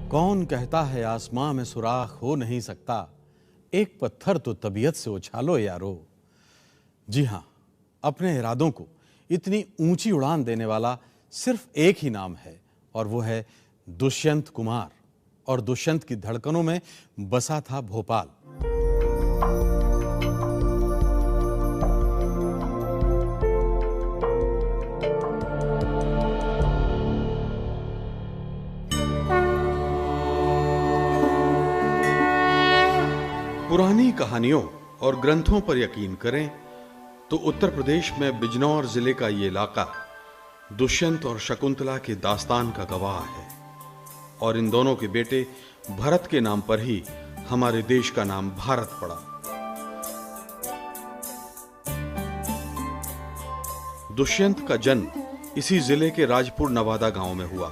कौन कहता है आसमां में सुराख हो नहीं सकता, एक पत्थर तो तबीयत से उछालो यारो। जी हां, अपने इरादों को इतनी ऊंची उड़ान देने वाला सिर्फ एक ही नाम है और वो है दुष्यंत कुमार। और दुष्यंत की धड़कनों में बसा था भोपाल। पुरानी कहानियों और ग्रंथों पर यकीन करें तो उत्तर प्रदेश में बिजनौर जिले का ये इलाका दुष्यंत और शकुंतला के दास्तान का गवाह है। और इन दोनों के बेटे भरत के नाम पर ही हमारे देश का नाम भारत पड़ा। दुष्यंत का जन्म इसी जिले के राजपुर नवादा गांव में हुआ।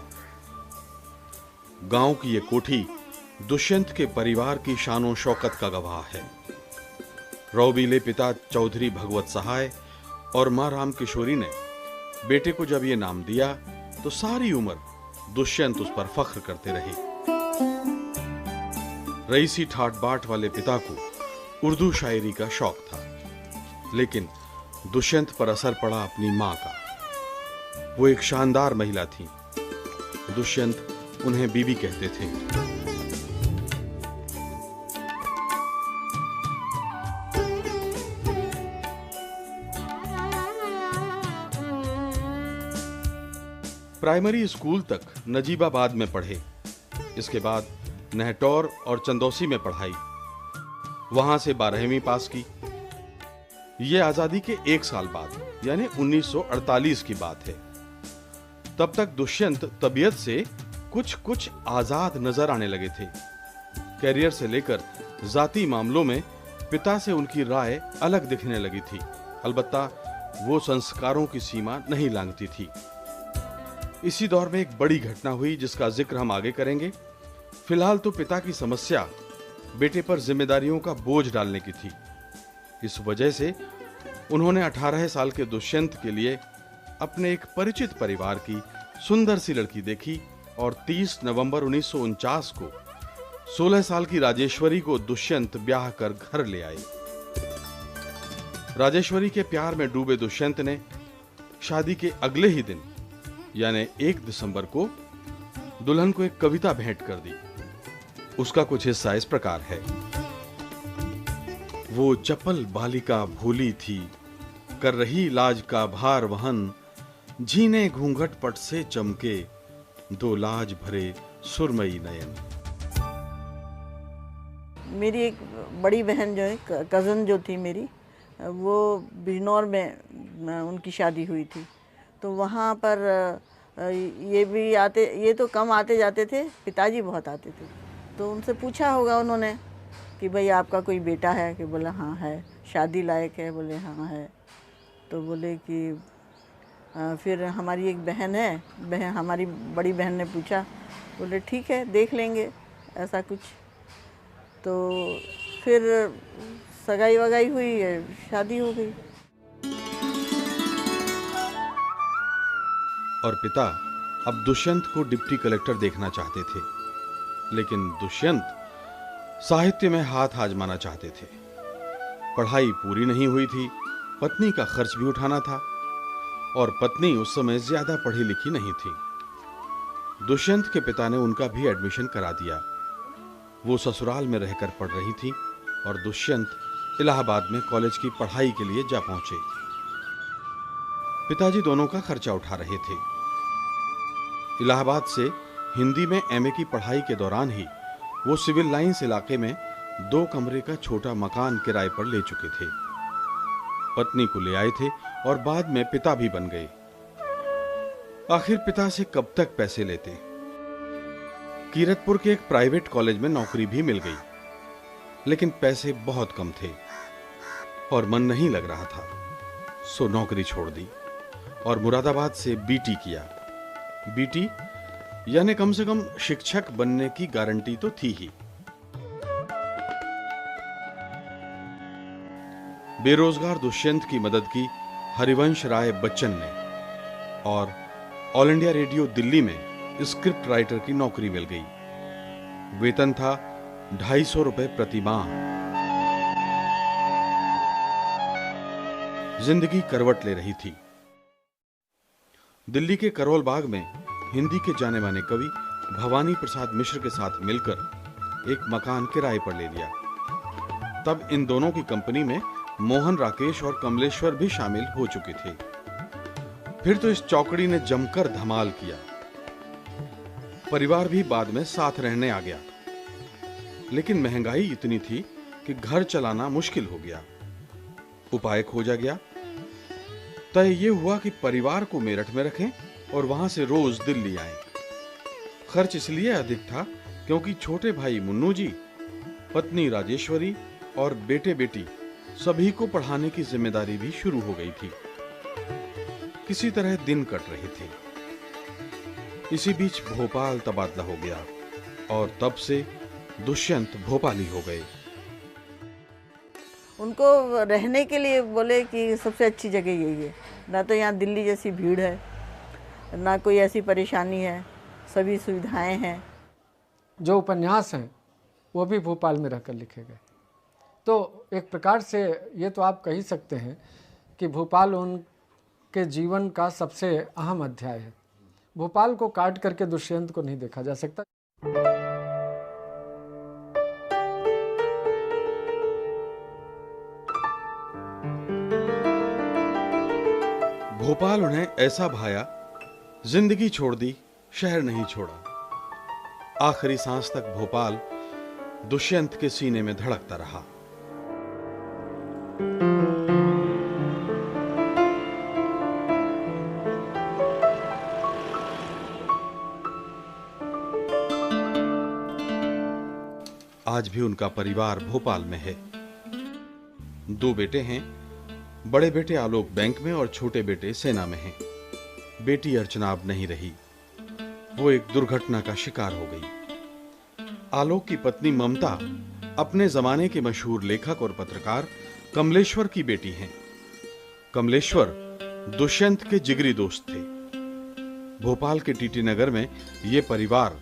गांव की ये कोठी दुष्यंत के परिवार की शानो शौकत का गवाह है। रौबीले पिता चौधरी भगवत सहाय और मां राम किशोरी ने बेटे को जब ये नाम दिया तो सारी उम्र दुष्यंत उस पर फख्र करते रहे। रईसी ठाट बाट वाले पिता को उर्दू शायरी का शौक था, लेकिन दुष्यंत पर असर पड़ा अपनी मां का। वो एक शानदार महिला थी। दुष्यंत उन्हें बीबी कहते थे। प्राइमरी स्कूल तक नजीबाबाद में पढ़े। इसके बाद नहटौर और चंदौसी में पढ़ाई। वहां से 12वीं पास की। यह आजादी के 1 साल बाद यानी 1948 की बात है। तब तक दुष्यंत तबीयत से कुछ आजाद नजर आने लगे थे। कैरियर से लेकर जाती मामलों में पिता से उनकी राय अलग दिखने लगी थी। अलबत्ता वो संस्कारों की सीमा नहीं लांघती थी। इसी दौर में एक बड़ी घटना हुई जिसका जिक्र हम आगे करेंगे। फिलहाल तो पिता की समस्या बेटे पर जिम्मेदारियों का बोझ डालने की थी। इस वजह से उन्होंने 18 साल के दुष्यंत के लिए अपने एक परिचित परिवार की सुंदर सी लड़की देखी और 30 नवंबर 1949 को 16 साल की राजेश्वरी को दुष्यंत ब्याह कर घर ले आए। राजेश्वरी के प्यार में डूबे दुष्यंत ने शादी के अगले ही दिन यानी 1 दिसंबर को दुल्हन को एक कविता भेंट कर दी। उसका कुछ हिस्सा इस प्रकार है। वो चपल बालिका भूली थी, कर रही लाज का भार वहन, झीने घूंघट पट से चमके, दो लाज भरे सुरमई नयन। मेरी एक बड़ी बहन जो है, कज़न जो थी मेरी, वो बिजनौर में उनकी शादी हुई थी। तो वहाँ पर ये तो कम आते जाते थे, पिताजी बहुत आते थे। तो उनसे पूछा होगा उन्होंने कि भाई आपका कोई बेटा है? कि बोला हाँ है। शादी लायक है? बोले हाँ है। तो बोले कि फिर हमारी एक बहन है, हमारी बड़ी बहन ने पूछा। बोले ठीक है, देख लेंगे ऐसा कुछ। तो फिर सगाई वगाई हुई, शादी हो गई। और पिता अब दुष्यंत को डिप्टी कलेक्टर देखना चाहते थे, लेकिन दुष्यंत साहित्य में हाथ आजमाना चाहते थे। पढ़ाई पूरी नहीं हुई थी, पत्नी का खर्च भी उठाना था और पत्नी उस समय ज्यादा पढ़ी लिखी नहीं थी। दुष्यंत के पिता ने उनका भी एडमिशन करा दिया। वो ससुराल में रहकर पढ़ रही थी और दुष्यंत इलाहाबाद में कॉलेज की पढ़ाई के लिए जा पहुंचे। पिताजी दोनों का खर्चा उठा रहे थे। इलाहाबाद से हिंदी में एमए की पढ़ाई के दौरान ही वो सिविल लाइंस इलाके में 2 कमरे का छोटा मकान किराए पर ले चुके थे। पत्नी को ले आए थे और बाद में पिता भी बन गए। आखिर पिता से कब तक पैसे लेते? कीरतपुर के एक प्राइवेट कॉलेज में नौकरी भी मिल गई, लेकिन पैसे बहुत कम थे और मन नहीं लग रहा था। सो नौकरी छोड़ दी और मुरादाबाद से बीटी किया। बीटी यानी कम से कम शिक्षक बनने की गारंटी तो थी ही। बेरोजगार दुष्यंत की मदद की हरिवंश राय बच्चन ने और ऑल इंडिया रेडियो दिल्ली में स्क्रिप्ट राइटर की नौकरी मिल गई। वेतन था 250 रुपए प्रति माह। जिंदगी करवट ले रही थी। दिल्ली के करोल बाग में हिंदी के जाने माने कवि भवानी प्रसाद मिश्र के साथ मिलकर एक मकान किराए पर ले लिया। तब इन दोनों की कंपनी में मोहन, राकेश और कमलेश्वर भी शामिल हो चुके थे। फिर तो इस चौकड़ी ने जमकर धमाल किया। परिवार भी बाद में साथ रहने आ गया, लेकिन महंगाई इतनी थी कि घर चलाना मुश्किल हो गया। उपाय खोजा गया। तय ये हुआ कि परिवार को मेरठ में रखें और वहां से रोज दिल्ली आएं। खर्च इसलिए अधिक था क्योंकि छोटे भाई मुन्नू जी, पत्नी राजेश्वरी और बेटे बेटी सभी को पढ़ाने की जिम्मेदारी भी शुरू हो गई थी। किसी तरह दिन कट रहे थे। इसी बीच भोपाल तबादला हो गया और तब से दुष्यंत भोपाली हो गए। उनको रहने के लिए बोले कि सबसे अच्छी जगह यही है, ना तो यहाँ दिल्ली जैसी भीड़ है, ना कोई ऐसी परेशानी है, सभी सुविधाएं हैं। जो उपन्यास हैं वो भी भोपाल में रहकर लिखे गए। तो एक प्रकार से ये तो आप कह ही सकते हैं कि भोपाल उनके जीवन का सबसे अहम अध्याय है। भोपाल को काट करके दुष्यंत को नहीं देखा जा सकता। भोपाल उन्हें ऐसा भाया, जिंदगी छोड़ दी, शहर नहीं छोड़ा। आखिरी सांस तक भोपाल दुष्यंत के सीने में धड़कता रहा। आज भी उनका परिवार भोपाल में है। 2 बेटे हैं। बड़े बेटे आलोक बैंक में और छोटे बेटे सेना में हैं। बेटी अर्चना अब नहीं रही। वो एक दुर्घटना का शिकार हो गई। आलोक की पत्नी ममता अपने जमाने के मशहूर लेखक और पत्रकार कमलेश्वर की बेटी हैं। कमलेश्वर दुष्यंत के जिगरी दोस्त थे। भोपाल के टीटी नगर में ये परिवार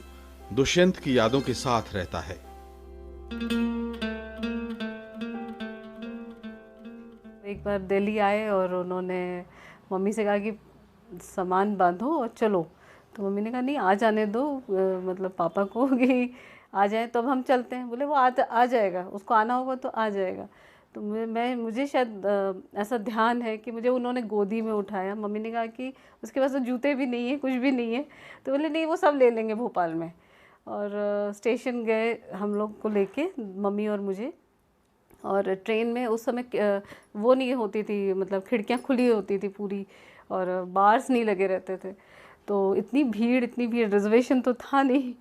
दुष्यंत की यादों के साथ रहता है। एक बार दिल्ली आए और उन्होंने मम्मी से कहा कि सामान बांधो और चलो। तो मम्मी ने कहा नहीं, आ जाने दो, मतलब पापा को कि आ जाए तो अब हम चलते हैं। बोले वो आ जाएगा, उसको आना होगा तो आ जाएगा। तो मुझे शायद ऐसा ध्यान है कि मुझे उन्होंने गोदी में उठाया। मम्मी ने कहा कि उसके पास तो जूते भी नहीं है, कुछ भी नहीं है। तो बोले नहीं, वो सब ले लेंगे भोपाल में। और स्टेशन गए हम लोग को लेके, मम्मी और मुझे। और ट्रेन में उस समय वो नहीं होती थी, मतलब खिड़कियाँ खुली होती थी पूरी और बार्स नहीं लगे रहते थे। तो इतनी भीड़, रिजर्वेशन तो था नहीं।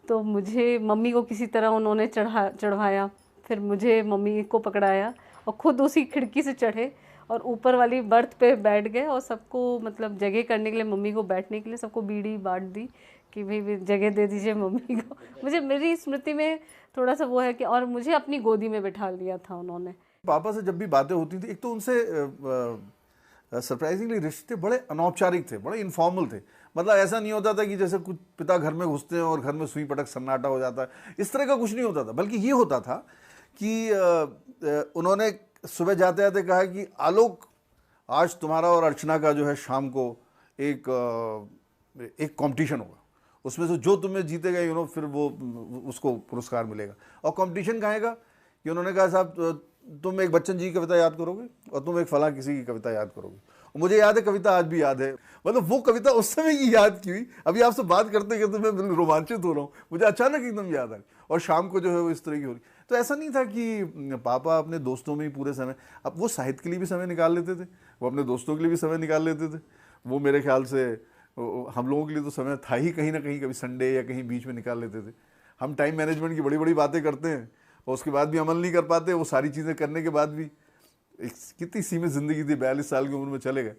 तो मुझे मम्मी को किसी तरह उन्होंने चढ़वाया, फिर मुझे मम्मी को पकड़ाया और ख़ुद उसी खिड़की से चढ़े और ऊपर वाली बर्थ पे बैठ गए। और सबको मतलब जगह करने के लिए, मम्मी को बैठने के लिए सबको बीड़ी बांट दी कि भाई जगह दे दीजिए मम्मी को। मुझे मेरी स्मृति में थोड़ा सा वो है कि, और मुझे अपनी गोदी में बिठा लिया था उन्होंने। पापा से जब भी बातें होती थी, एक तो उनसे सरप्राइजिंगली रिश्ते बड़े अनौपचारिक थे, बड़े इनफॉर्मल थे। मतलब ऐसा नहीं होता था कि जैसे कुछ पिता घर में घुसते हैं और घर में सुई पटक सन्नाटा हो जाता है, इस तरह का कुछ नहीं होता था। बल्कि ये होता था कि उन्होंने सुबह जाते जाते कहा कि आलोक, आज तुम्हारा और अर्चना का जो है शाम को एक कंपटीशन होगा, उसमें से जो तुम्हें जीतेगा फिर वो उसको पुरस्कार मिलेगा। और कंपटीशन कहाँ का कि उन्होंने कहा साहब तुम एक बच्चन जी की कविता याद करोगे और तुम एक फलां किसी की कविता याद करोगे। और मुझे याद है, कविता आज भी याद है, मतलब वो कविता उस समय की याद की हुई। अभी आपसे बात करते करते मैं बिल्कुल रोमांचित हो रहा हूँ, मुझे अचानक एकदम याद आ गई। और शाम को जो है वो इस तरह की हो रही। तो ऐसा नहीं था कि पापा अपने दोस्तों में ही पूरे समय, अब वो साहित्य के लिए भी समय निकाल लेते थे, वो अपने दोस्तों के लिए भी समय निकाल लेते थे। वो मेरे ख्याल से हम लोगों के लिए तो समय था ही कहीं ना कहीं, कभी संडे या कहीं बीच में निकाल लेते थे। हम टाइम मैनेजमेंट की बड़ी बड़ी बातें करते हैं और उसके बाद भी अमल नहीं कर पाते। वो सारी चीज़ें करने के बाद भी कितनी सीमित ज़िंदगी थी, 42 साल की उम्र में चले गए,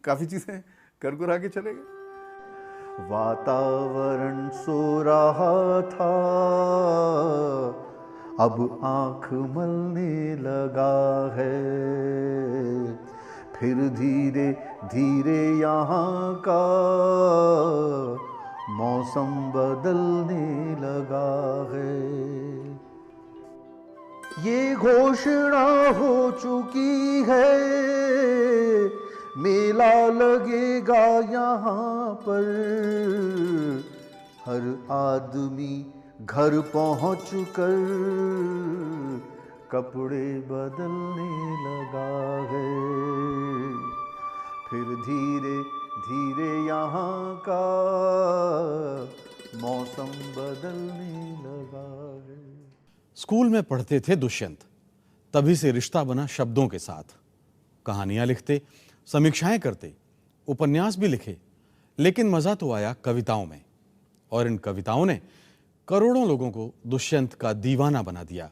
काफ़ी चीज़ें कर कर आके चले गए। वातावरण सो रहा था, अब आँख मलने लगा है, फिर धीरे धीरे यहाँ का मौसम बदलने लगा है। ये घोषणा हो चुकी है, मेला लगेगा यहाँ पर, हर आदमी घर पहुँच कर कपड़े बदलने लगा है। फिर धीरे धीरे यहाँ का मौसम बदलने लगा है। स्कूल में पढ़ते थे दुष्यंत, तभी से रिश्ता बना शब्दों के साथ। कहानियां लिखते, समीक्षाएं करते, उपन्यास भी लिखे, लेकिन मजा तो आया कविताओं में, और इन कविताओं ने करोड़ों लोगों को दुष्यंत का दीवाना बना दिया।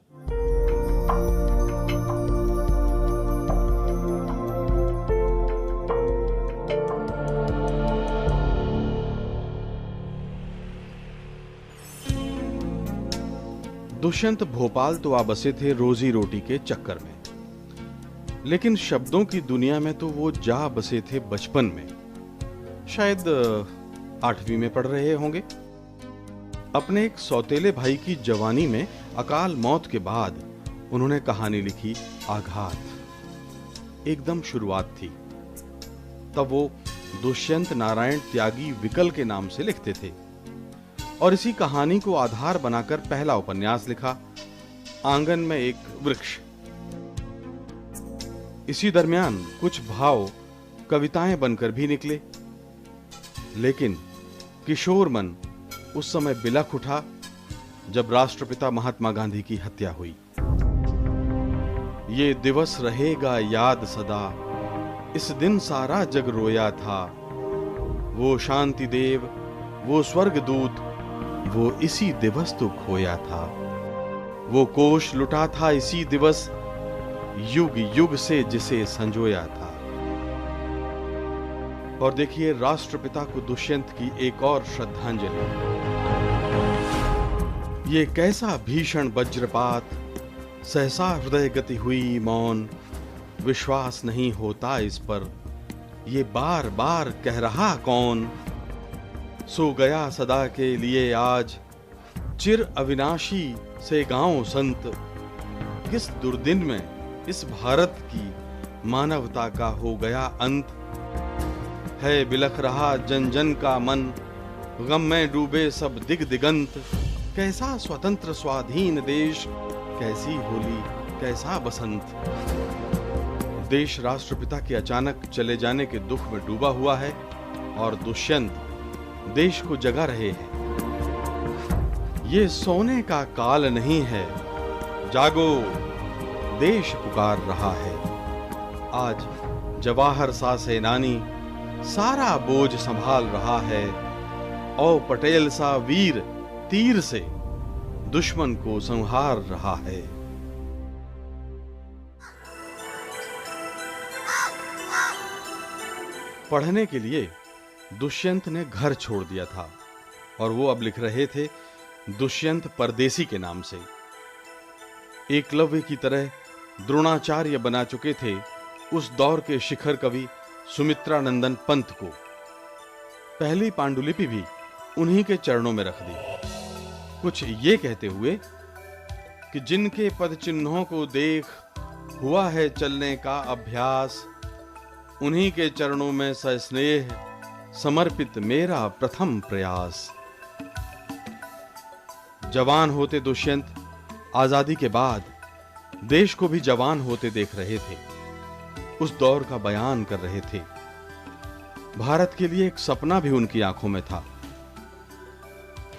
दुष्यंत भोपाल तो आ बसे थे रोजी रोटी के चक्कर में, लेकिन शब्दों की दुनिया में तो वो जा बसे थे बचपन में। शायद 8वीं में पढ़ रहे होंगे। अपने एक सौतेले भाई की जवानी में अकाल मौत के बाद उन्होंने कहानी लिखी आघात। एकदम शुरुआत थी। तब वो दुष्यंत नारायण त्यागी विकल के नाम से लिखते थे, और इसी कहानी को आधार बनाकर पहला उपन्यास लिखा, आंगन में एक वृक्ष। इसी दरमियान कुछ भाव कविताएं बनकर भी निकले, लेकिन किशोर मन उस समय बिलख उठा जब राष्ट्रपिता महात्मा गांधी की हत्या हुई। ये दिवस रहेगा याद सदा, इस दिन सारा जग रोया था, वो शांति देव, वो स्वर्ग दूत, वो इसी दिवस तो खोया था, वो कोष लुटा था इसी दिवस, युग युग से जिसे संजोया था। और देखिए राष्ट्रपिता को दुष्यंत की एक और श्रद्धांजलि। ये कैसा भीषण वज्रपात, सहसा हृदय गति हुई मौन, विश्वास नहीं होता इस पर, ये बार बार कह रहा कौन, सो गया सदा के लिए आज, चिर अविनाशी से गांव संत, किस दुर्दिन में इस भारत की मानवता का हो गया अंत, है बिलख रहा जन जन का मन, गम में डूबे सब दिग दिगंत, कैसा स्वतंत्र स्वाधीन देश, कैसी होली कैसा बसंत। देश राष्ट्रपिता के अचानक चले जाने के दुख में डूबा हुआ है, और दुष्यंत देश को जगा रहे हैं। ये सोने का काल नहीं है, जागो देश पुकार रहा है। आज जवाहर सा सेनानी सारा बोझ संभाल रहा है, और पटेल सा वीर तीर से दुश्मन को संहार रहा है। पढ़ने के लिए दुष्यंत ने घर छोड़ दिया था, और वो अब लिख रहे थे दुष्यंत परदेसी के नाम से। एकलव्य की तरह द्रोणाचार्य बना चुके थे उस दौर के शिखर कवि सुमित्रानंदन पंत को। पहली पांडुलिपि भी उन्हीं के चरणों में रख दी, कुछ ये कहते हुए कि जिनके पद चिन्हों को देख हुआ है चलने का अभ्यास, उन्हीं के चरणों में सस्नेह समर्पित मेरा प्रथम प्रयास। जवान होते दुष्यंत आजादी के बाद देश को भी जवान होते देख रहे थे, उस दौर का बयान कर रहे थे। भारत के लिए एक सपना भी उनकी आंखों में था।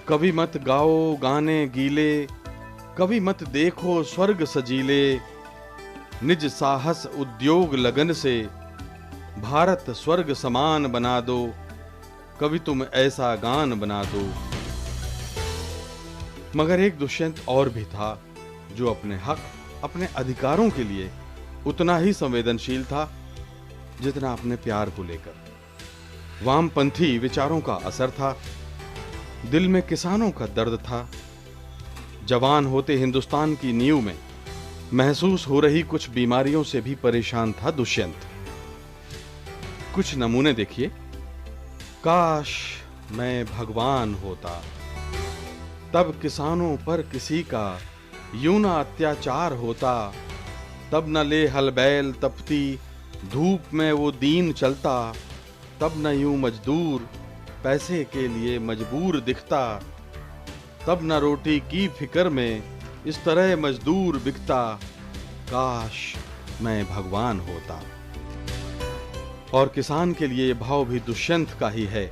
कभी मत गाओ गाने गीले, कभी मत देखो स्वर्ग सजीले, निज साहस उद्योग लगन से भारत स्वर्ग समान बना दो, कभी तुम ऐसा गान बना दो। मगर एक दुष्यंत और भी था जो अपने हक, अपने अधिकारों के लिए उतना ही संवेदनशील था जितना अपने प्यार को लेकर। वामपंथी विचारों का असर था, दिल में किसानों का दर्द था। जवान होते हिंदुस्तान की नींव में महसूस हो रही कुछ बीमारियों से भी परेशान था दुष्यंत। कुछ नमूने देखिए। काश मैं भगवान होता। तब किसानों पर किसी का यूं ना अत्याचार होता। तब न ले हल बैल तपती धूप में वो दीन चलता। तब न यूं मजदूर पैसे के लिए मजबूर दिखता। तब न रोटी की फिक्र में इस तरह मजदूर बिकता। काश मैं भगवान होता। और किसान के लिए भाव भी दुष्यंत का ही है।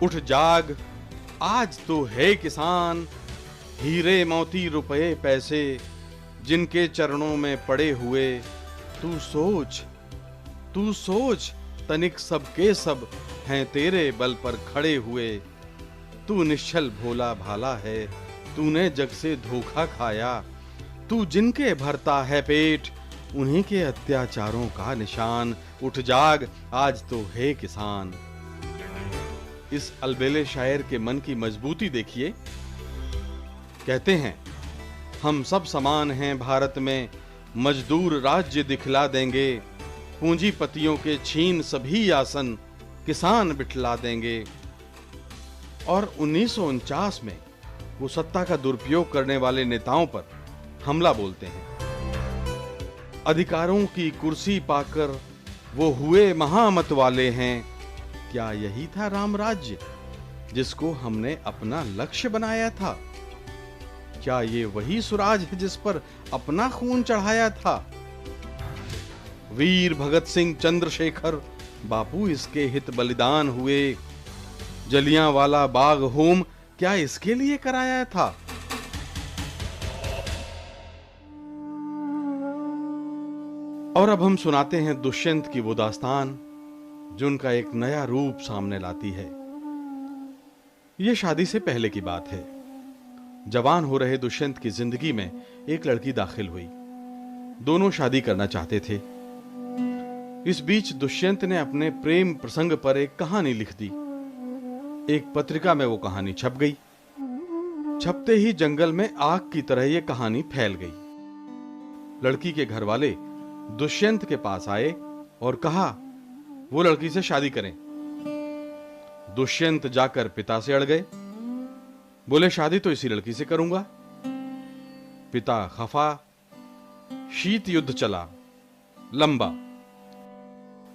उठ जाग, आज तो है किसान, हीरे मोती रुपए पैसे जिनके चरणों में पड़े हुए। तू सोच तनिक सबके सब हैं तेरे बल पर खड़े हुए। तू निश्चल भोला भाला है, तूने जग से धोखा खाया। तू जिनके भरता है पेट, उन्हीं के अत्याचारों का निशान। उठ जाग, आज तो है किसान। इस अलबेले शायर के मन की मजबूती देखिए। कहते हैं, हम सब समान हैं भारत में, मजदूर राज्य दिखला देंगे। पूंजीपतियों के छीन सभी आसन, किसान बिठला देंगे। और 1949 में वो सत्ता का दुरुपयोग करने वाले नेताओं पर हमला बोलते हैं। अधिकारों की कुर्सी पाकर वो हुए महामत वाले हैं। क्या यही था राम राज्य जिसको हमने अपना लक्ष्य बनाया था? क्या ये वही स्वराज है जिस पर अपना खून चढ़ाया था? वीर भगत सिंह चंद्रशेखर बापू इसके हित बलिदान हुए। जलियांवाला बाग होम क्या इसके लिए कराया था? और अब हम सुनाते हैं दुष्यंत की वो दास्तान जो उनका एक नया रूप सामने लाती है। यह शादी से पहले की बात है। जवान हो रहे दुष्यंत की जिंदगी में एक लड़की दाखिल हुई। दोनों शादी करना चाहते थे। इस बीच दुष्यंत ने अपने प्रेम प्रसंग पर एक कहानी लिख दी। एक पत्रिका में वो कहानी छप गई। छपते ही जंगल में आग की तरह यह कहानी फैल गई। लड़की के घर वाले दुष्यंत के पास आए और कहा वो लड़की से शादी करें। दुष्यंत जाकर पिता से अड़ गए। बोले शादी तो इसी लड़की से करूंगा। पिता खफा। शीत युद्ध चला लंबा।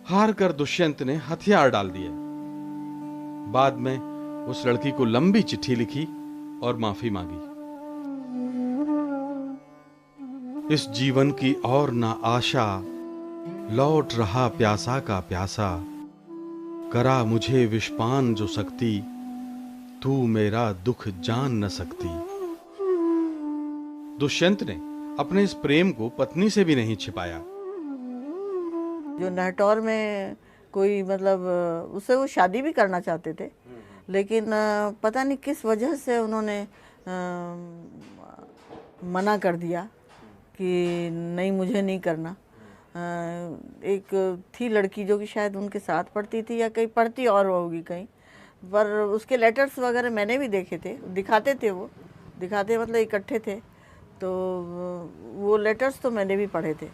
हार कर दुष्यंत ने हथियार डाल दिए। बाद में उस लड़की को लंबी चिट्ठी लिखी और माफी मांगी। इस जीवन की और ना आशा, लौट रहा प्यासा का प्यासा। करा मुझे विषपान जो सकती, तू मेरा दुख जान न सकती। दुष्यंत ने अपने इस प्रेम को पत्नी से भी नहीं छिपाया। जो नहटौर में कोई मतलब उससे वो शादी भी करना चाहते थे, लेकिन पता नहीं किस वजह से उन्होंने मना कर दिया कि नहीं मुझे नहीं करना। एक थी लड़की जो कि शायद उनके साथ पढ़ती थी या कहीं पढ़ती और होगी कहीं, पर उसके लेटर्स वगैरह मैंने भी देखे थे। दिखाते थे वो, दिखाते मतलब इकट्ठे थे, तो वो लेटर्स तो मैंने भी पढ़े थे।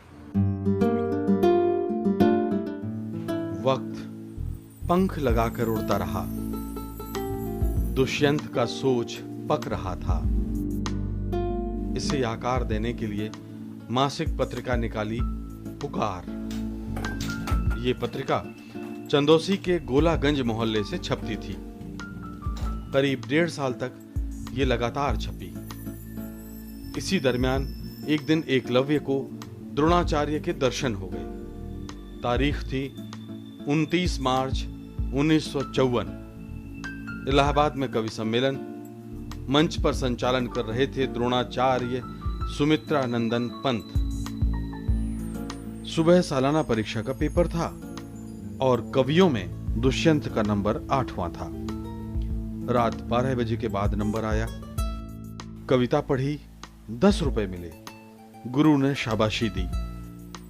वक्त पंख लगाकर उड़ता रहा। दुष्यंत का सोच पक रहा था। इसे आकार देने के लिए मासिक पत्रिका निकाली पुकार। ये पत्रिका चंदौसी के गोलागंज मोहल्ले से छपती थी। करीब 1.5 साल तक ये लगातार छपी। इसी दरमियान एक दिन एकलव्य को द्रोणाचार्य के दर्शन हो गए। तारीख थी 29 मार्च 1954। इलाहाबाद में कवि सम्मेलन। मंच पर संचालन कर रहे थे द्रोणाचार्य सुमित्रा नंदन पंत। सुबह सालाना परीक्षा का पेपर था और कवियों में दुष्यंत का नंबर 8वां था। रात 12 बजे के बाद नंबर आया। कविता पढ़ी, 10 रुपए मिले। गुरु ने शाबाशी दी।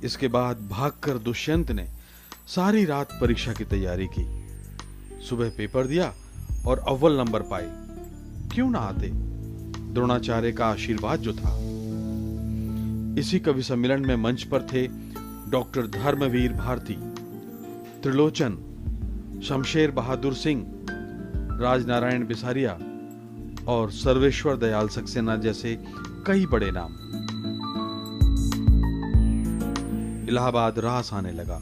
इसके बाद भागकर दुष्यंत ने सारी रात परीक्षा की तैयारी की। सुबह पेपर दिया और अव्वल नंबर पाए। क्यों ना आते? द्रोणाचार्य का आशीर्वाद जो था। इसी कवि सम्मेलन में मंच पर थे डॉक्टर धर्मवीर भारती, त्रिलोचन, शमशेर बहादुर सिंह, राजनारायण बिसारिया और सर्वेश्वर दयाल सक्सेना जैसे कई बड़े नाम। इलाहाबाद रास आने लगा।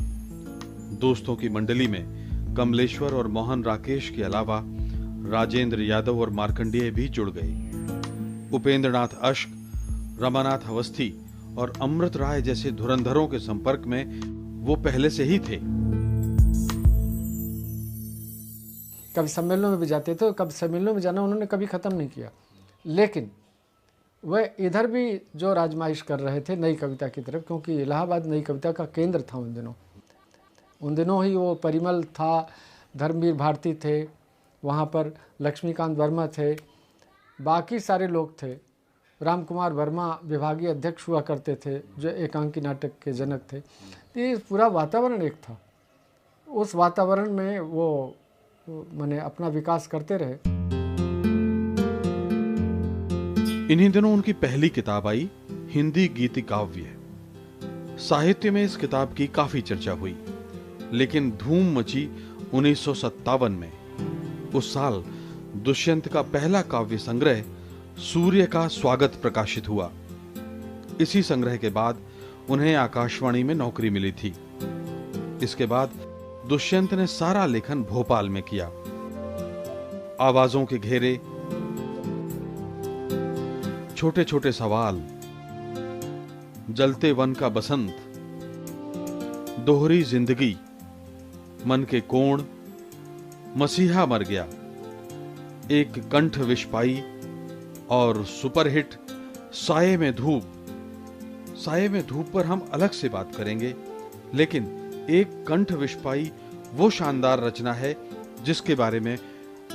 दोस्तों की मंडली में कमलेश्वर और मोहन राकेश के अलावा राजेंद्र यादव और मार्कंडेय भी जुड़ गए। उपेंद्रनाथ अश्क, रमानाथ अवस्थी और अमृत राय जैसे धुरंधरों के संपर्क में वो पहले से ही थे। कभी सम्मेलनों में भी जाते थे, कभी सम्मेलनों में जाना उन्होंने कभी ख़त्म नहीं किया। लेकिन वह इधर भी जो राजमाइश कर रहे थे नई कविता की तरफ, क्योंकि इलाहाबाद नई कविता का केंद्र था उन दिनों ही वो परिमल था, धर्मवीर भारती थे, वहाँ पर लक्ष्मीकांत वर्मा थे, बाकी सारे लोग थे। राम कुमार वर्मा विभागीय अध्यक्ष हुआ करते थे जो एकांकी नाटक के जनक थे। ये पूरा वातावरण एक था। उस वातावरण में वो माने अपना विकास करते रहे। इन्हीं दिनों उनकी पहली किताब आई, हिंदी गीति काव्य। साहित्य में इस किताब की काफी चर्चा हुई, लेकिन धूम मची 1957 में। उस साल दुष्यंत का पहला काव्य संग्रह सूर्य का स्वागत प्रकाशित हुआ। इसी संग्रह के बाद उन्हें आकाशवाणी में नौकरी मिली थी। इसके बाद दुष्यंत ने सारा लेखन भोपाल में किया। आवाजों के घेरे, छोटे छोटे सवाल, जलते वन का बसंत, दोहरी जिंदगी, मन के कोण, मसीहा मर गया, एक कंठ विष पाई और सुपरहिट साये में धूप। साये में धूप पर हम अलग से बात करेंगे, लेकिन एक कंठ विष पाई वो शानदार रचना है जिसके बारे में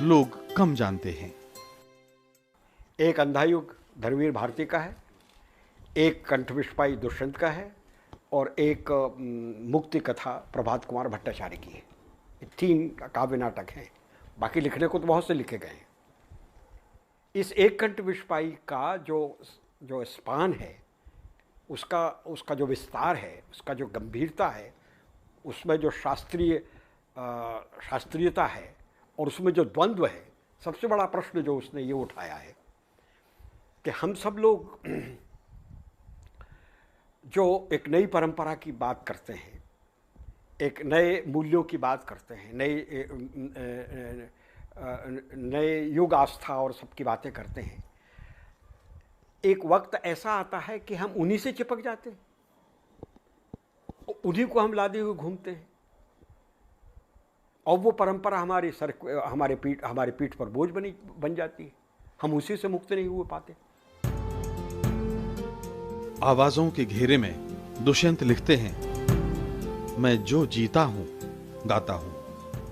लोग कम जानते हैं। एक अंधा युग धर्मवीर भारती का है, एक कंठ विष पाई दुष्यंत का है और एक मुक्ति कथा प्रभात कुमार भट्टाचार्य की है। ये 3 काव्य नाटक हैं। बाकी लिखने को तो बहुत से लिखे गए हैं। इस एक कंठ विष पाई का जो स्पान है, उसका जो विस्तार है, उसका जो गंभीरता है, उसमें जो शास्त्रीयता है और उसमें जो द्वंद्व है, सबसे बड़ा प्रश्न जो उसने ये उठाया है कि हम सब लोग जो एक नई परंपरा की बात करते हैं, एक नए मूल्यों की बात करते हैं, नए युग आस्था और सबकी बातें करते हैं, एक वक्त ऐसा आता है कि हम उन्हीं से चिपक जाते हैं, उन्हीं को हम लादे हुए घूमते हैं और वो परंपरा हमारे पीठ पर बोझ बन जाती है। हम उसी से मुक्त नहीं हुए पाते। आवाजों के घेरे में दुष्यंत लिखते हैं, मैं जो जीता हूं गाता हूं।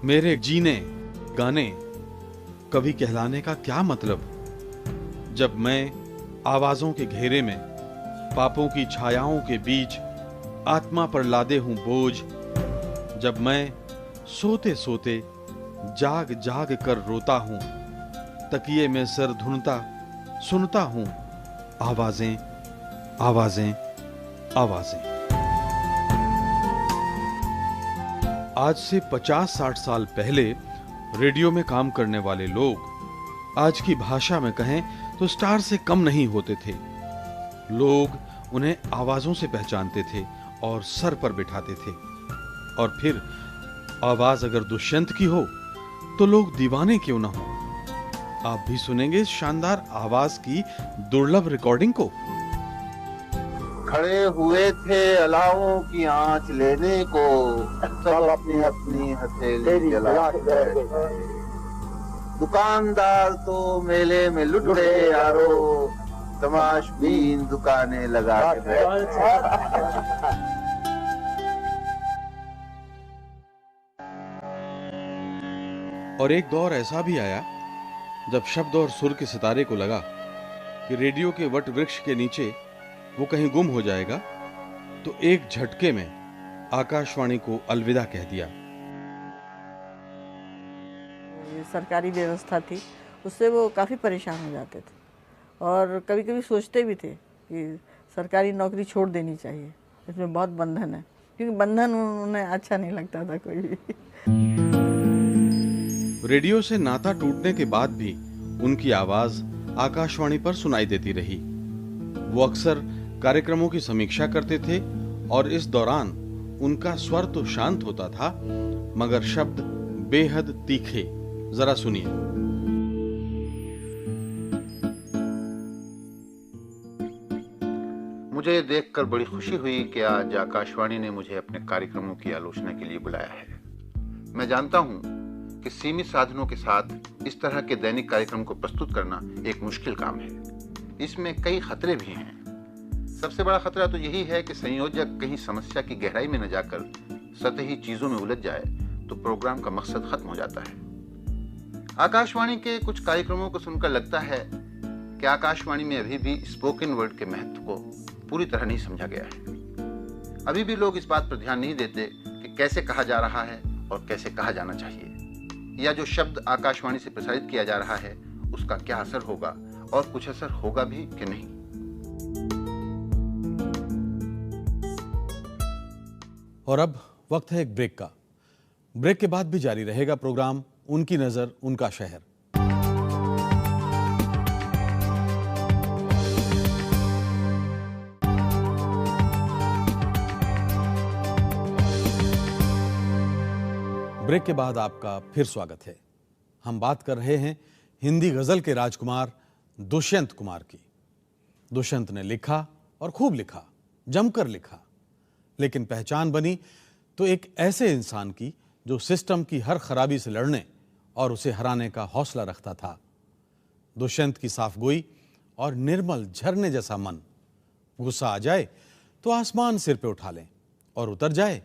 मेरे जीने गाने कवि कहलाने का क्या मतलब, जब मैं आवाजों के घेरे में पापों की छायाओं के बीच आत्मा पर लादे हूं बोझ, जब मैं सोते सोते जाग जाग कर रोता हूं, तकिए में सर धुनता सुनता हूं आवाजें आवाजें आवाजें। आज से 50-60 साल पहले रेडियो में काम करने वाले लोग आज की भाषा में कहें तो स्टार से कम नहीं होते थे। लोग उन्हें आवाजों से पहचानते थे और सर पर बिठाते थे। और फिर आवाज अगर दुष्यंत की हो तो लोग दीवाने क्यों ना हो। आप भी सुनेंगे इस शानदार आवाज की दुर्लभ रिकॉर्डिंग को। खड़े हुए थे अलावों की आंच लेने को, सब अपनी अपनी हथेली जला के। दुकानदार तो मेले में लुट गए यारो, तमाशबीन दुकानें लगा के बैठे। और एक दौर ऐसा भी आया जब शब्द और सुर के सितारे को लगा कि रेडियो के वट वृक्ष के नीचे वो कहीं गुम हो जाएगा, तो एक झटके में आकाशवाणी को अलविदा कह दिया। ये सरकारी व्यवस्था थी, उससे वो काफ़ी परेशान हो जाते थे और कभी कभी सोचते भी थे कि सरकारी नौकरी छोड़ देनी चाहिए, इसमें बहुत बंधन है, क्योंकि बंधन उन्हें अच्छा नहीं लगता था कोई भी। रेडियो से नाता टूटने के बाद भी उनकी आवाज आकाशवाणी पर सुनाई देती रही। वो अक्सर कार्यक्रमों की समीक्षा करते थे और इस दौरान उनका स्वर तो शांत होता था, मगर शब्द बेहद तीखे। जरा सुनिए। मुझे देखकर बड़ी खुशी हुई कि आज आकाशवाणी ने मुझे अपने कार्यक्रमों की आलोचना के लिए बुलाया है। मैं जानता हूं कि सीमित साधनों के साथ इस तरह के दैनिक कार्यक्रम को प्रस्तुत करना एक मुश्किल काम है। इसमें कई खतरे भी हैं। सबसे बड़ा खतरा तो यही है कि संयोजक कहीं समस्या की गहराई में न जाकर सतही चीजों में उलझ जाए तो प्रोग्राम का मकसद खत्म हो जाता है। आकाशवाणी के कुछ कार्यक्रमों को सुनकर लगता है कि आकाशवाणी में अभी भी स्पोकन वर्ड के महत्व को पूरी तरह नहीं समझा गया है। अभी भी लोग इस बात पर ध्यान नहीं देते कि कैसे कहा जा रहा है और कैसे कहा जाना चाहिए, या जो शब्द आकाशवाणी से प्रसारित किया जा रहा है उसका क्या असर होगा और कुछ असर होगा भी कि नहीं। और अब वक्त है एक ब्रेक का। ब्रेक के बाद भी जारी रहेगा प्रोग्राम उनकी नजर उनका शहर। ब्रेक के बाद आपका फिर स्वागत है। हम बात कर रहे हैं हिंदी गजल के राजकुमार दुष्यंत कुमार की। दुष्यंत ने लिखा और खूब लिखा, जमकर लिखा, लेकिन पहचान बनी तो एक ऐसे इंसान की जो सिस्टम की हर खराबी से लड़ने और उसे हराने का हौसला रखता था। दुष्यंत की साफगोई और निर्मल झरने जैसा मन, गुस्सा आ जाए तो आसमान सिर पे उठा लें और उतर जाए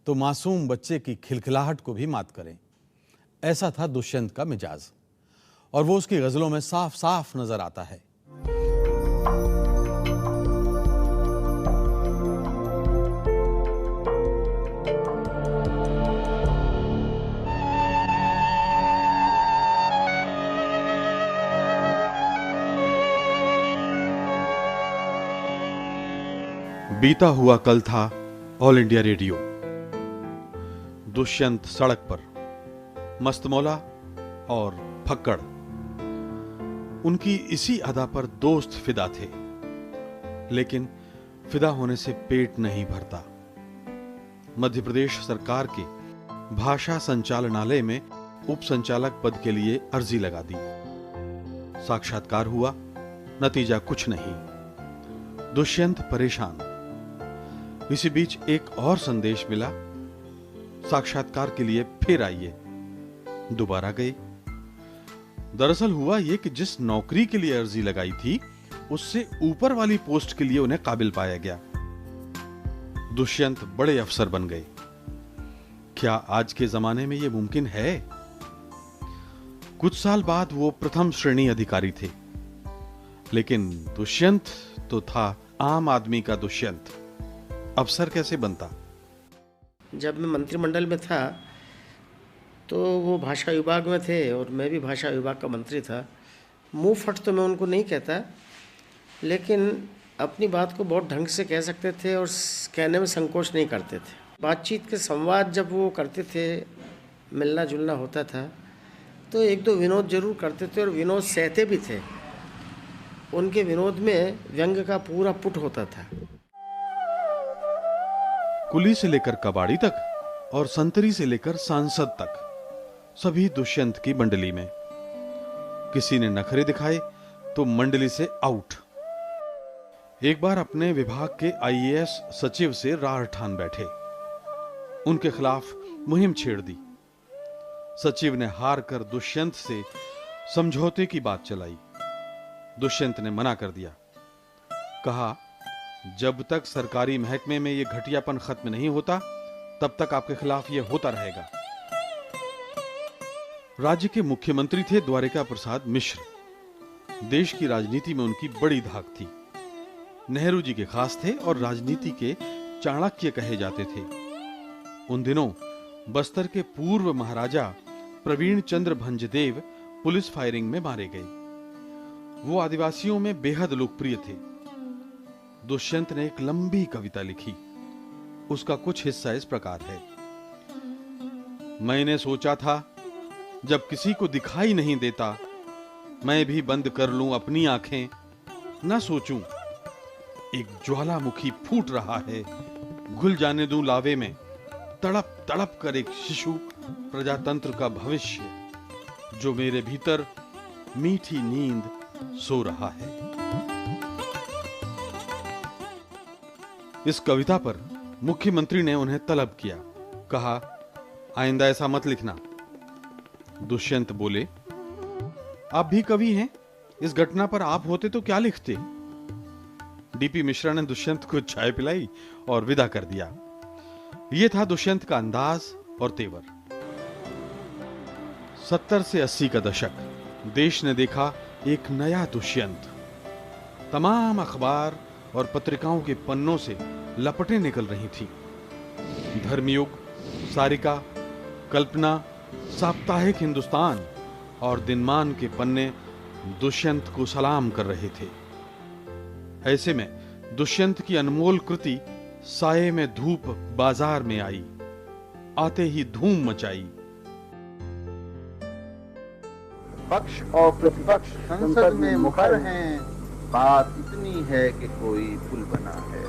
तो मासूम बच्चे की खिलखिलाहट को भी मात करें। ऐसा था दुष्यंत का मिजाज, और वो उसकी गजलों में साफ साफ नजर आता है। बीता हुआ कल था ऑल इंडिया रेडियो। दुष्यंत सड़क पर, मस्तमौला और फक्कड़। उनकी इसी अदा पर दोस्त फिदा थे, लेकिन फिदा होने से पेट नहीं भरता। मध्य प्रदेश सरकार के भाषा संचालनालय में उप संचालक पद के लिए अर्जी लगा दी। साक्षात्कार हुआ, नतीजा कुछ नहीं। दुष्यंत परेशान। इसी बीच एक और संदेश मिला, साक्षात्कार के लिए फिर आइए। दोबारा गए। दरअसल हुआ यह कि जिस नौकरी के लिए अर्जी लगाई थी उससे ऊपर वाली पोस्ट के लिए उन्हें काबिल पाया गया। दुष्यंत बड़े अफसर बन गए। क्या आज के जमाने में यह मुमकिन है? कुछ साल बाद वो प्रथम श्रेणी अधिकारी थे, लेकिन दुष्यंत तो था आम आदमी का दुष्यंत। अफसर कैसे बनता? जब मैं मंत्रिमंडल में था तो वो भाषा विभाग में थे और मैं भी भाषा विभाग का मंत्री था। मुंह फट तो मैं उनको नहीं कहता, लेकिन अपनी बात को बहुत ढंग से कह सकते थे और कहने में संकोच नहीं करते थे। बातचीत के संवाद जब वो करते थे, मिलना जुलना होता था, तो एक दो विनोद जरूर करते थे और विनोद सहते भी थे। उनके विनोद में व्यंग का पूरा पुट होता था। कुली से लेकर कबाड़ी तक और संतरी से लेकर सांसद तक सभी दुष्यंत की मंडली में। किसी ने नखरे दिखाए तो मंडली से आउट। एक बार अपने विभाग के आईएएस सचिव से रार ठान बैठे, उनके खिलाफ मुहिम छेड़ दी। सचिव ने हार कर दुष्यंत से समझौते की बात चलाई। दुष्यंत ने मना कर दिया। कहा, जब तक सरकारी महकमे में यह घटियापन खत्म नहीं होता तब तक आपके खिलाफ यह होता रहेगा। राज्य के मुख्यमंत्री थे द्वारिका प्रसाद मिश्र। देश की राजनीति में उनकी बड़ी धाक थी। नेहरू जी के खास थे और राजनीति के चाणक्य कहे जाते थे। उन दिनों बस्तर के पूर्व महाराजा प्रवीण चंद्र भंजदेव पुलिस फायरिंग में मारे गए। वो आदिवासियों में बेहद लोकप्रिय थे। दुष्यंत ने एक लंबी कविता लिखी। उसका कुछ हिस्सा इस प्रकार है। मैंने सोचा था जब किसी को दिखाई नहीं देता, मैं भी बंद कर लूं अपनी आंखें, ना सोचूं एक ज्वालामुखी फूट रहा है, घुल जाने दूं लावे में, तड़प तड़प कर एक शिशु प्रजातंत्र का भविष्य, जो मेरे भीतर मीठी नींद सो रहा है। इस कविता पर मुख्यमंत्री ने उन्हें तलब किया, कहा, आइंदा ऐसा मत लिखना। दुष्यंत बोले, आप भी कवि हैं, इस घटना पर आप होते तो क्या लिखते? डीपी मिश्रा ने दुष्यंत को चाय पिलाई और विदा कर दिया। यह था दुष्यंत का अंदाज और तेवर। 70 से 80 का दशक, देश ने देखा एक नया दुष्यंत। तमाम अखबार और पत्रिकाओं के पन्नों से लपटें निकल रही थी। धर्मयुग, सारिका, कल्पना, साप्ताहिक हिंदुस्तान और दिनमान के पन्ने दुष्यंत को सलाम कर रहे थे। ऐसे में दुष्यंत की अनमोल कृति साये में धूप बाजार में आई, आते ही धूम मचाई। पक्ष और प्रतिपक्ष संसद में मुखर हैं, बात इतनी है कि कोई पुल बना है।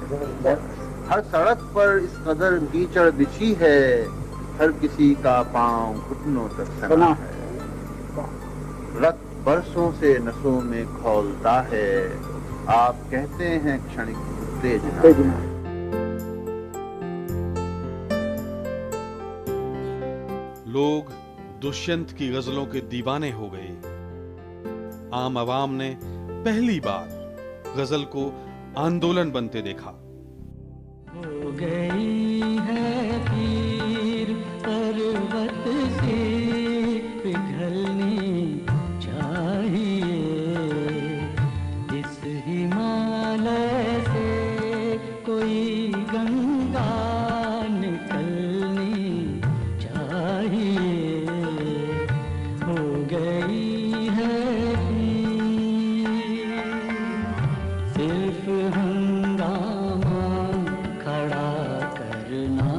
हर सड़क पर इस कदर कीचड़ बिछी है, हर किसी का पांव घुटनों तक सना है। रक्त बरसों से नसों में खौलता है, आप कहते हैं क्षणिक उत्तेजना। लोग दुष्यंत की गजलों के दीवाने हो गए। आम आवाम ने पहली बार गजल को आंदोलन बनते देखा। हो गई है पीर पर्वत से पिघलनी चाहिए, इस हिमालय से कोई गंगा निकलनी चाहिए। हो गई है सिर्फ हंगामा खड़ा करना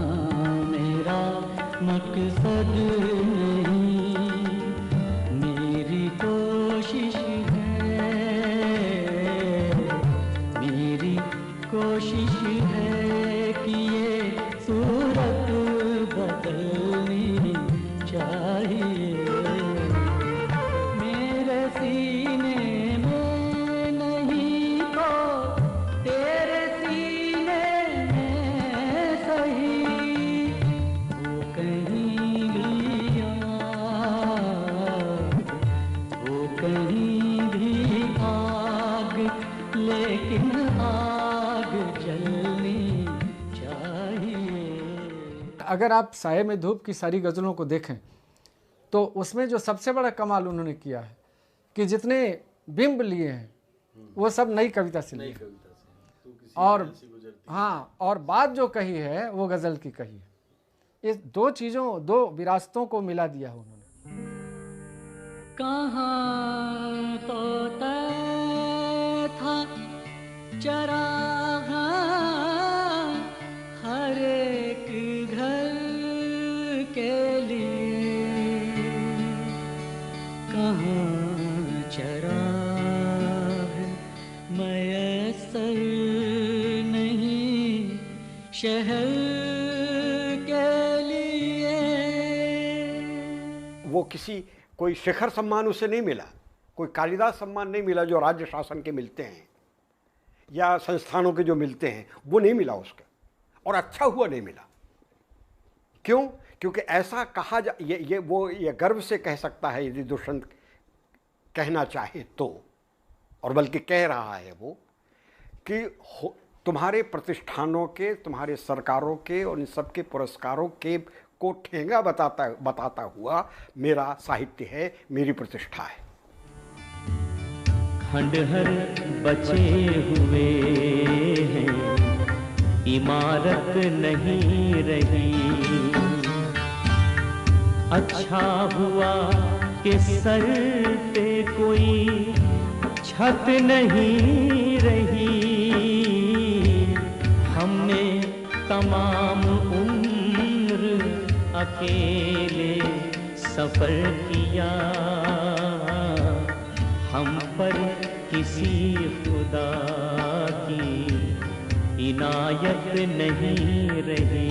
मेरा मकसद नहीं, मेरी कोशिश है कि ये सूरत बदलनी चाहिए। मेरे सीने में नहीं तो तेरे सीने में सही, वो कहीं भी आग, वो कहीं भी आग, लेकिन आग जलनी चाहिए। अगर आप साये में धूप की सारी गज़लों को देखें तो उसमें जो सबसे बड़ा कमाल उन्होंने किया है कि जितने बिंब लिए हैं वो सब नई कविता से लिए, और हाँ, और बात जो कही है वो गज़ल की कही है। इस दो चीज़ों, दो विरासतों को मिला दिया है उन्होंने। कहाँ तो तय था चराग़ हर एक घर के लिए, कहाँ चराग़ मयस्सर नहीं शहर के लिए। वो कोई शिखर सम्मान उसे नहीं मिला, कोई कालिदास सम्मान नहीं मिला जो राज्य शासन के मिलते हैं या संस्थानों के जो मिलते हैं, वो नहीं मिला उसके, और अच्छा हुआ नहीं मिला। क्यों? क्योंकि ऐसा कहा ये गर्व से कह सकता है यदि दुष्यंत कहना चाहे तो, और बल्कि कह रहा है वो, कि तुम्हारे प्रतिष्ठानों के, तुम्हारे सरकारों के और इन सब के पुरस्कारों के को ठेंगा बताता हुआ मेरा साहित्य है, मेरी प्रतिष्ठा है। खंडहर बचे हुए हैं, इमारत नहीं रही, अच्छा हुआ कि सर पे कोई छत नहीं रही। हमने तमाम उम्र अकेले सफर किया सैया हम पर किसी खुदा की इनायत नहीं रही।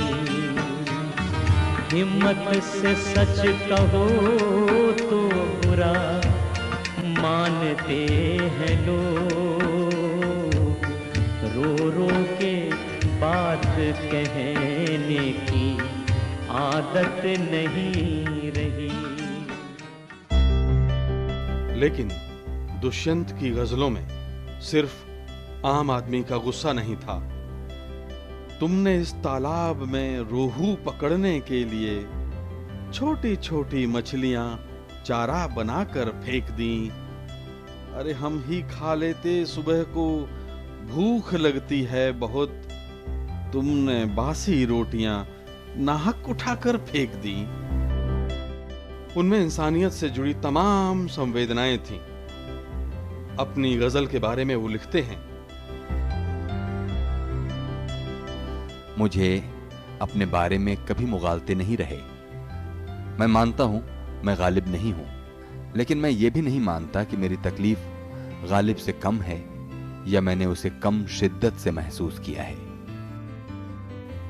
हिम्मत से सच कहो तो बुरा मानते हैं लोग, रो रो के बात कहने की आदत नहीं रही। लेकिन दुष्यंत की गजलों में सिर्फ आम आदमी का गुस्सा नहीं था। तुमने इस तालाब में रोहू पकड़ने के लिए छोटी छोटी मछलियां चारा बनाकर फेंक दी। अरे हम ही खा लेते, सुबह को भूख लगती है बहुत। तुमने बासी रोटियां नाहक उठाकर फेंक दी। उनमें इंसानियत से जुड़ी तमाम संवेदनाएं थीं। अपनी गजल के बारे में वो लिखते हैं, मुझे अपने बारे में कभी मुगालते नहीं रहे। मैं मानता हूं मैं गालिब नहीं हूं, लेकिन मैं ये भी नहीं मानता कि मेरी तकलीफ गालिब से कम है या मैंने उसे कम शिद्दत से महसूस किया है।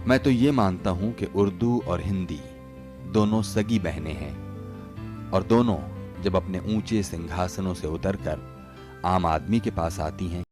मैं तो ये मानता हूं कि उर्दू और हिंदी दोनों सगी बहनें हैं और दोनों जब अपने ऊंचे सिंहासनों से उतरकर आम आदमी के पास आती हैं